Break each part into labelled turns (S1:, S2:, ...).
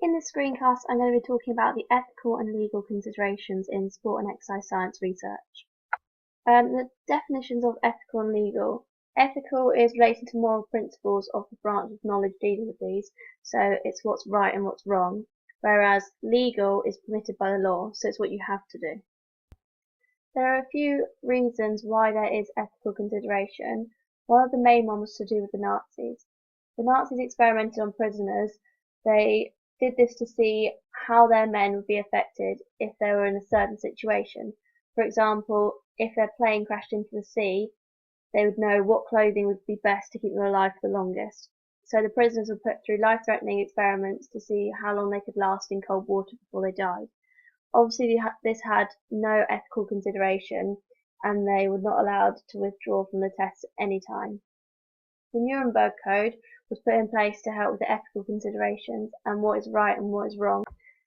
S1: In this screencast, I'm going to be talking about the ethical and legal considerations in sport and exercise science research. The definitions of ethical and legal. Ethical is related to moral principles of the branch of knowledge dealing with these, so it's what's right and what's wrong, whereas legal is permitted by the law, so it's what you have to do. There are a few reasons why there is ethical consideration. One of the main ones was to do with the Nazis. The Nazis experimented on prisoners. They did this to see how their men would be affected if they were in a certain situation. For example, if their plane crashed into the sea, they would know what clothing would be best to keep them alive for the longest. So the prisoners were put through life-threatening experiments to see how long they could last in cold water before they died. Obviously, this had no ethical consideration, and they were not allowed to withdraw from the test at any time. The Nuremberg Code was put in place to help with the ethical considerations and what is right and what is wrong.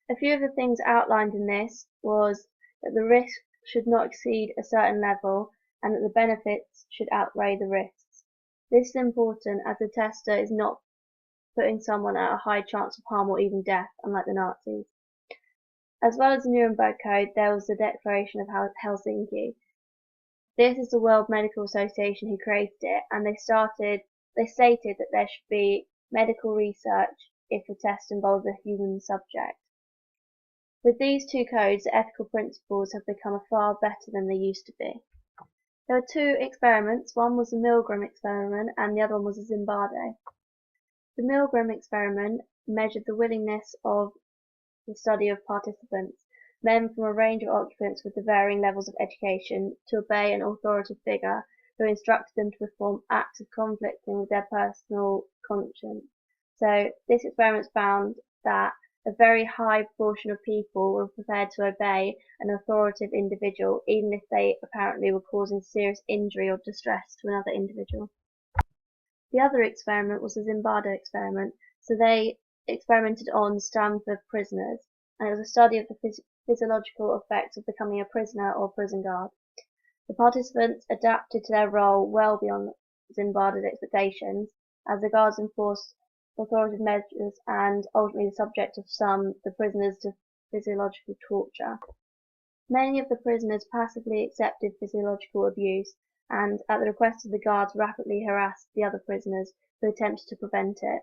S1: A few of the things outlined in this was that the risk should not exceed a certain level and that the benefits should outweigh the risks. This is important as the tester is not putting someone at a high chance of harm or even death, unlike the Nazis. As well as the Nuremberg Code, there was the Declaration of Helsinki. This is the World Medical Association who created it, and they stated that there should be medical research if the test involves a human subject. With these two codes, the ethical principles have become far better than they used to be. There were two experiments. One was the Milgram experiment and the other one was the Zimbardo. The Milgram experiment measured the willingness of the study of participants, men from a range of occupants with the varying levels of education, to obey an authoritative figure who instructed them to perform acts of conflicting with their personal conscience. So this experiment found that a very high proportion of people were prepared to obey an authoritative individual, even if they apparently were causing serious injury or distress to another individual. The other experiment was the Zimbardo experiment. So they experimented on Stanford prisoners, and it was a study of the physiological effects of becoming a prisoner or prison guard. The participants adapted to their role well beyond Zimbardo's expectations, as the guards enforced authoritative measures and ultimately the subject of the prisoners to physiological torture. Many of the prisoners passively accepted physiological abuse and, at the request of the guards, rapidly harassed the other prisoners who attempted to prevent it.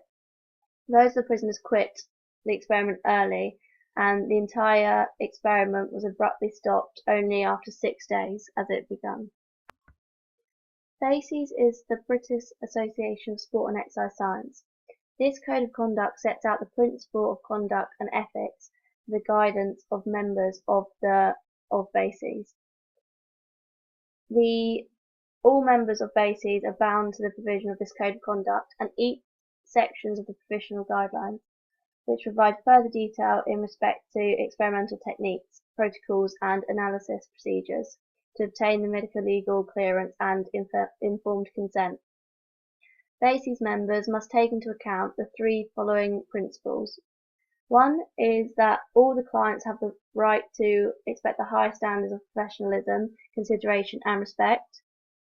S1: Those of the prisoners quit the experiment early, and the entire experiment was abruptly stopped only after 6 days, as it had begun. BASES is the British Association of Sport and Exercise Science. This code of conduct sets out the principle of conduct and ethics for the guidance of members of BASES. All members of BASES are bound to the provision of this code of conduct and each sections of the provisional guidelines, which provide further detail in respect to experimental techniques, protocols and analysis procedures to obtain the medical legal clearance and informed consent. BASES members must take into account the three following principles. One is that all the clients have the right to expect the highest standards of professionalism, consideration and respect.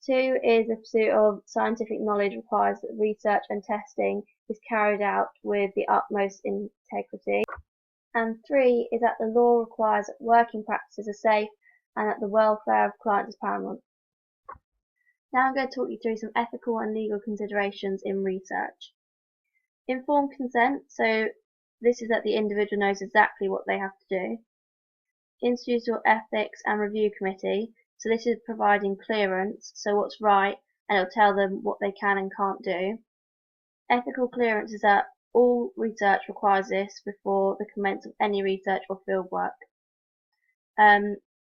S1: Two is the pursuit of scientific knowledge requires that research and testing is carried out with the utmost integrity. And three is that the law requires that working practices are safe and that the welfare of clients is paramount. Now I'm going to talk you through some ethical and legal considerations in research. Informed consent, so this is that the individual knows exactly what they have to do. Institutional ethics and review committee, so this is providing clearance, so what's right, and it'll tell them what they can and can't do. Ethical clearance is that all research requires this before the commence of any research or fieldwork.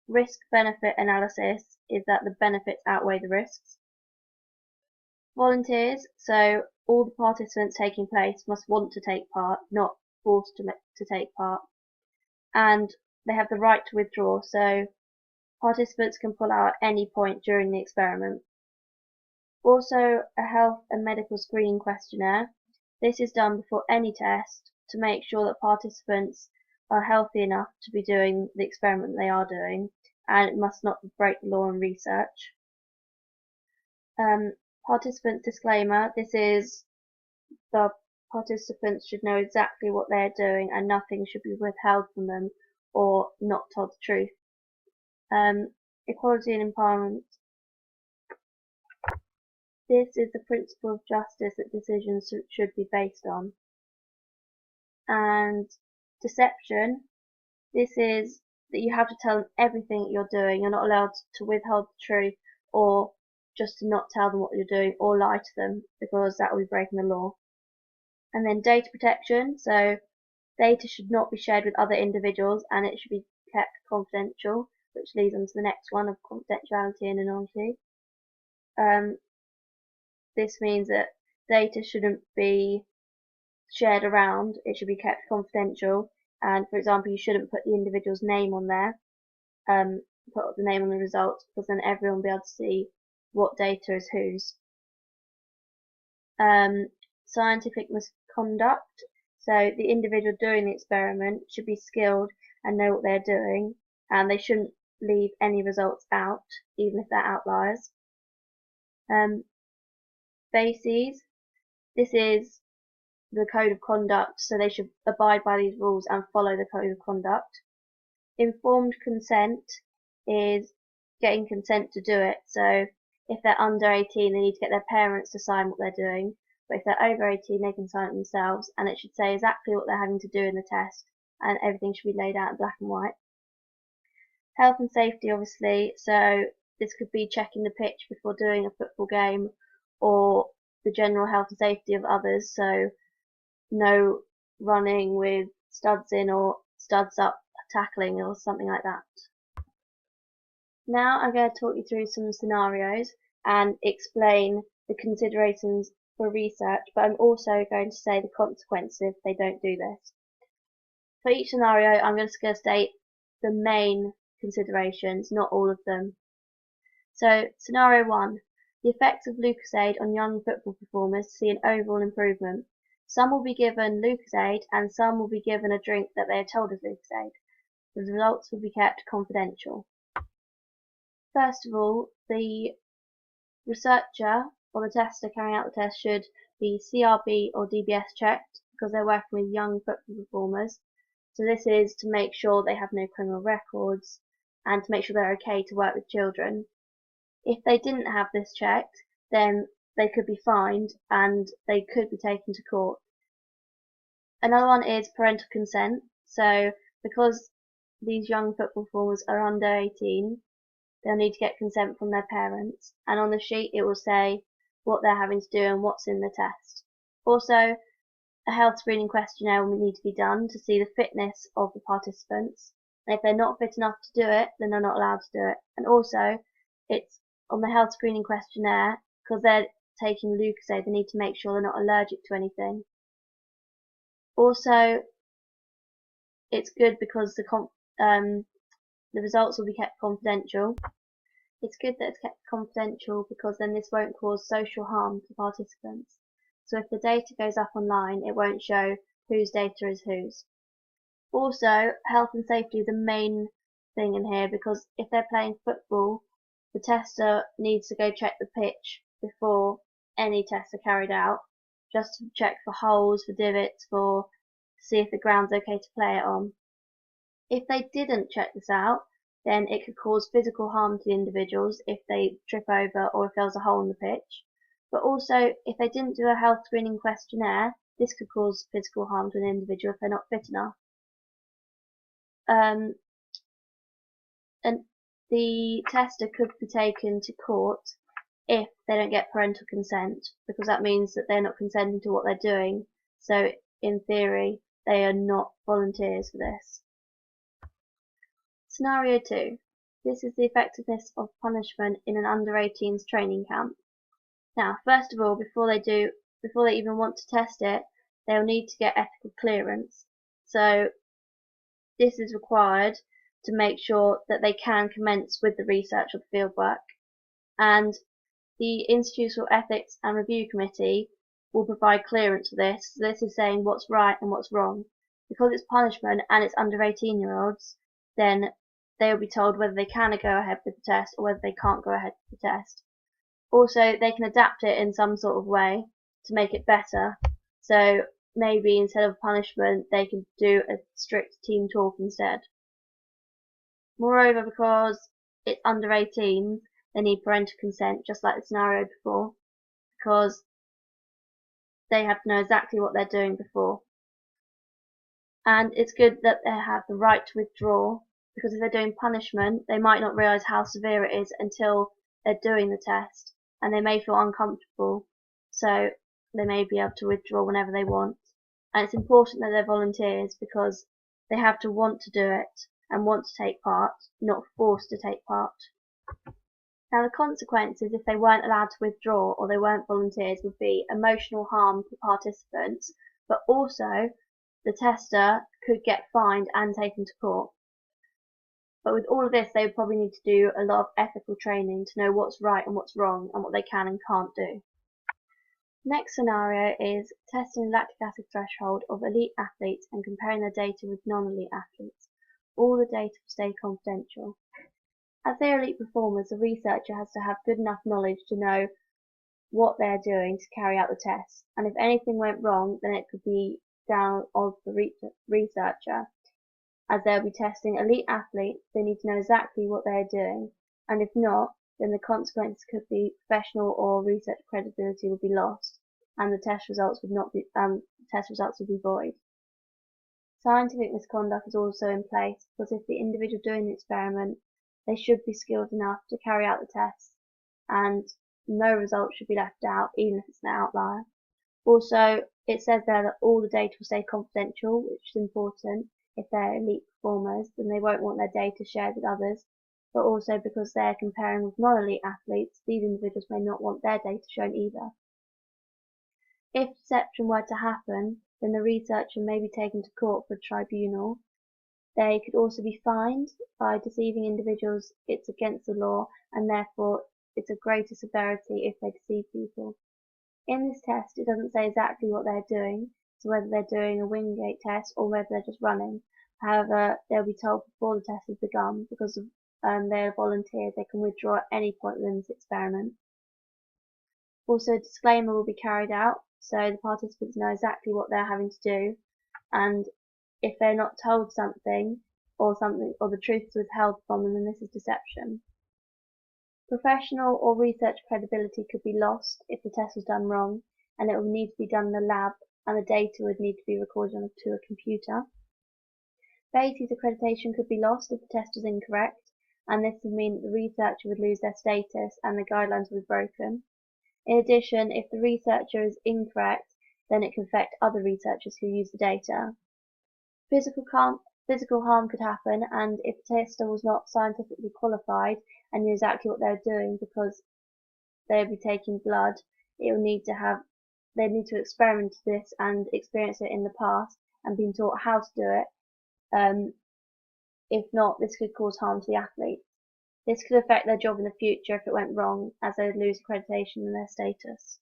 S1: Risk-benefit analysis is that the benefits outweigh the risks. Volunteers, so all the participants taking place must want to take part, not forced to take part. And they have the right to withdraw, so participants can pull out at any point during the experiment. Also, a health and medical screening questionnaire. This is done before any test to make sure that participants are healthy enough to be doing the experiment they are doing, and it must not break the law in research. Participants disclaimer. This is the participants should know exactly what they're doing and nothing should be withheld from them or not told the truth. Equality and empowerment. This is the principle of justice that decisions should be based on. And deception. This is that you have to tell them everything that you're doing. You're not allowed to withhold the truth or just to not tell them what you're doing or lie to them, because that will be breaking the law. And then data protection. So data should not be shared with other individuals and it should be kept confidential, which leads on to the next one of confidentiality and anonymity. This means that data shouldn't be shared around, it should be kept confidential, and for example you shouldn't put the individual's name on there, put the name on the results, because then everyone will be able to see what data is whose. Scientific misconduct. So the individual doing the experiment should be skilled and know what they're doing, and they shouldn't leave any results out, even if they're outliers. Bases. This is the code of conduct, so they should abide by these rules and follow the code of conduct. Informed consent is getting consent to do it, so if they're under 18 they need to get their parents to sign what they're doing, but if they're over 18 they can sign it themselves, and it should say exactly what they're having to do in the test, and everything should be laid out in black and white. Health and safety, obviously, so this could be checking the pitch before doing a football game, or the general health and safety of others, so no running with studs in or studs up tackling or something like that. Now I'm going to talk you through some scenarios and explain the considerations for research, but I'm also going to say the consequences if they don't do this. For each scenario I'm just going to state the main considerations, not all of them. So scenario 1. The effects of Lucozade on young football performers see an overall improvement. Some will be given Lucozade and some will be given a drink that they are told is Lucozade. The results will be kept confidential. First of all, the researcher or the tester carrying out the test should be CRB or DBS checked because they're working with young football performers. So this is to make sure they have no criminal records and to make sure they're okay to work with children. If they didn't have this checked, then they could be fined and they could be taken to court. Another one is parental consent. So because these young football performers are under 18, they'll need to get consent from their parents, and on the sheet it will say what they're having to do and what's in the test. Also, a health screening questionnaire will need to be done to see the fitness of the participants, and if they're not fit enough to do it, then they're not allowed to do it. And also, it's on the health screening questionnaire, because they're taking Lucozade, they need to make sure they're not allergic to anything. Also, it's good because the results will be kept confidential. It's good that it's kept confidential because then this won't cause social harm to participants. So if the data goes up online, it won't show whose data is whose. Also, health and safety is the main thing in here because if they're playing football, the tester needs to go check the pitch before any tests are carried out, just to check for holes, for divots, to see if the ground's okay to play it on. If they didn't check this out, then it could cause physical harm to the individuals if they trip over or if there was a hole in the pitch. But also, if they didn't do a health screening questionnaire, this could cause physical harm to an individual if they're not fit enough. And the tester could be taken to court if they don't get parental consent, because that means that they're not consenting to what they're doing. So in theory, they are not volunteers for this. Scenario 2. This is the effectiveness of punishment in an under 18s training camp. Now, first of all, before they even want to test it, they'll need to get ethical clearance. So this is required to make sure that they can commence with the research or the fieldwork. And the Institutional Ethics and Review Committee will provide clearance for this. So this is saying what's right and what's wrong. Because it's punishment and it's under 18-year-olds, then they will be told whether they can go ahead with the test or whether they can't go ahead with the test. Also, they can adapt it in some sort of way to make it better. So maybe instead of punishment they could do a strict team talk instead. Moreover, because it's under 18s, they need parental consent, just like the scenario before, because they have to know exactly what they're doing before. And it's good that they have the right to withdraw, because if they're doing punishment, they might not realise how severe it is until they're doing the test, and they may feel uncomfortable, so they may be able to withdraw whenever they want. And it's important that they're volunteers, because they have to want to do it and want to take part, not forced to take part. Now the consequences if they weren't allowed to withdraw or they weren't volunteers would be emotional harm to participants, but also the tester could get fined and taken to court. But with all of this, they would probably need to do a lot of ethical training to know what's right and what's wrong and what they can and can't do. Next scenario is testing the lactic acid threshold of elite athletes and comparing their data with non-elite athletes. All the data will stay confidential. As they are elite performers, the researcher has to have good enough knowledge to know what they're doing to carry out the test, and if anything went wrong, then it could be down on the researcher. As they'll be testing elite athletes, they need to know exactly what they're doing, and if not, then the consequences could be professional or research credibility would be lost, and the test results would be void. Scientific misconduct is also in place, because if the individual doing the experiment, they should be skilled enough to carry out the test, and no result should be left out, even if it's an outlier. Also, it says there that all the data will stay confidential, which is important. If they're elite performers, then they won't want their data shared with others, but also because they're comparing with non-elite athletes, these individuals may not want their data shown either. If deception were to happen, then the researcher may be taken to court for a tribunal. They could also be fined. By deceiving individuals, it's against the law, and therefore it's of greater severity if they deceive people. In this test, it doesn't say exactly what they're doing, so whether they're doing a Wingate test or whether they're just running. However, they'll be told before the test has begun, because they're volunteers, they can withdraw at any point within this experiment. Also, a disclaimer will be carried out, so the participants know exactly what they're having to do, and if they're not told something or the truth is withheld from them, then this is deception. Professional or research credibility could be lost if the test was done wrong, and it would need to be done in the lab, and the data would need to be recorded onto a computer. BASES accreditation could be lost if the test was incorrect, and this would mean that the researcher would lose their status and the guidelines would be broken. In addition, if the researcher is incorrect, then it can affect other researchers who use the data. Physical harm could happen, and if the tester was not scientifically qualified and knew exactly what they were doing because they would be taking blood, they'd need to experiment this and experience it in the past and been taught how to do it. If not, this could cause harm to the athlete. This could affect their job in the future if it went wrong, as they would lose accreditation and their status.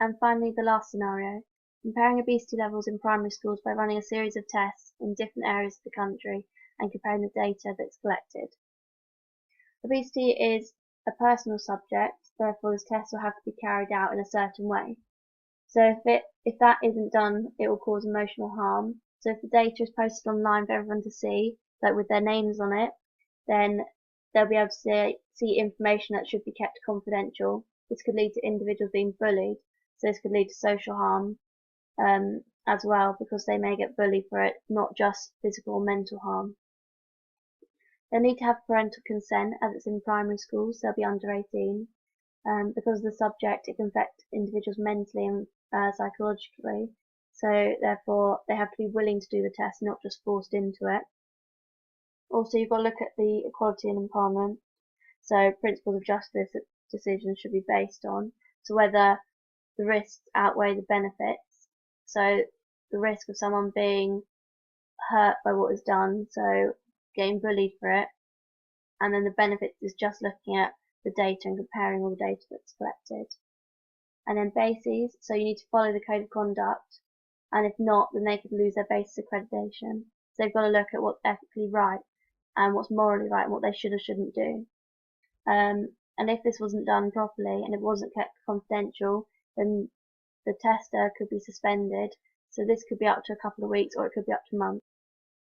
S1: And finally, the last scenario. Comparing obesity levels in primary schools by running a series of tests in different areas of the country and comparing the data that's collected. Obesity is a personal subject, therefore this test will have to be carried out in a certain way. So if that isn't done, it will cause emotional harm. So if the data is posted online for everyone to see, like with their names on it, then they'll be able to see information that should be kept confidential. This could lead to individuals being bullied, so this could lead to social harm as well, because they may get bullied for it, not just physical or mental harm. They need to have parental consent, as it's in primary schools, so they'll be under 18. Because of the subject, it can affect individuals mentally and psychologically, so therefore they have to be willing to do the test, not just forced into it. Also, you've got to look at the equality and empowerment, so principles of justice that decisions should be based on, so whether the risks outweigh the benefits. So the risk of someone being hurt by what is done, so getting bullied for it, and then the benefits is just looking at the data and comparing all the data that's collected. And then BASES, so you need to follow the code of conduct, and if not, then they could lose their BASES accreditation. So they've got to look at what's ethically right and what's morally right and what they should or shouldn't do. And if this wasn't done properly and it wasn't kept confidential, then the tester could be suspended, So this could be up to a couple of weeks or it could be up to months.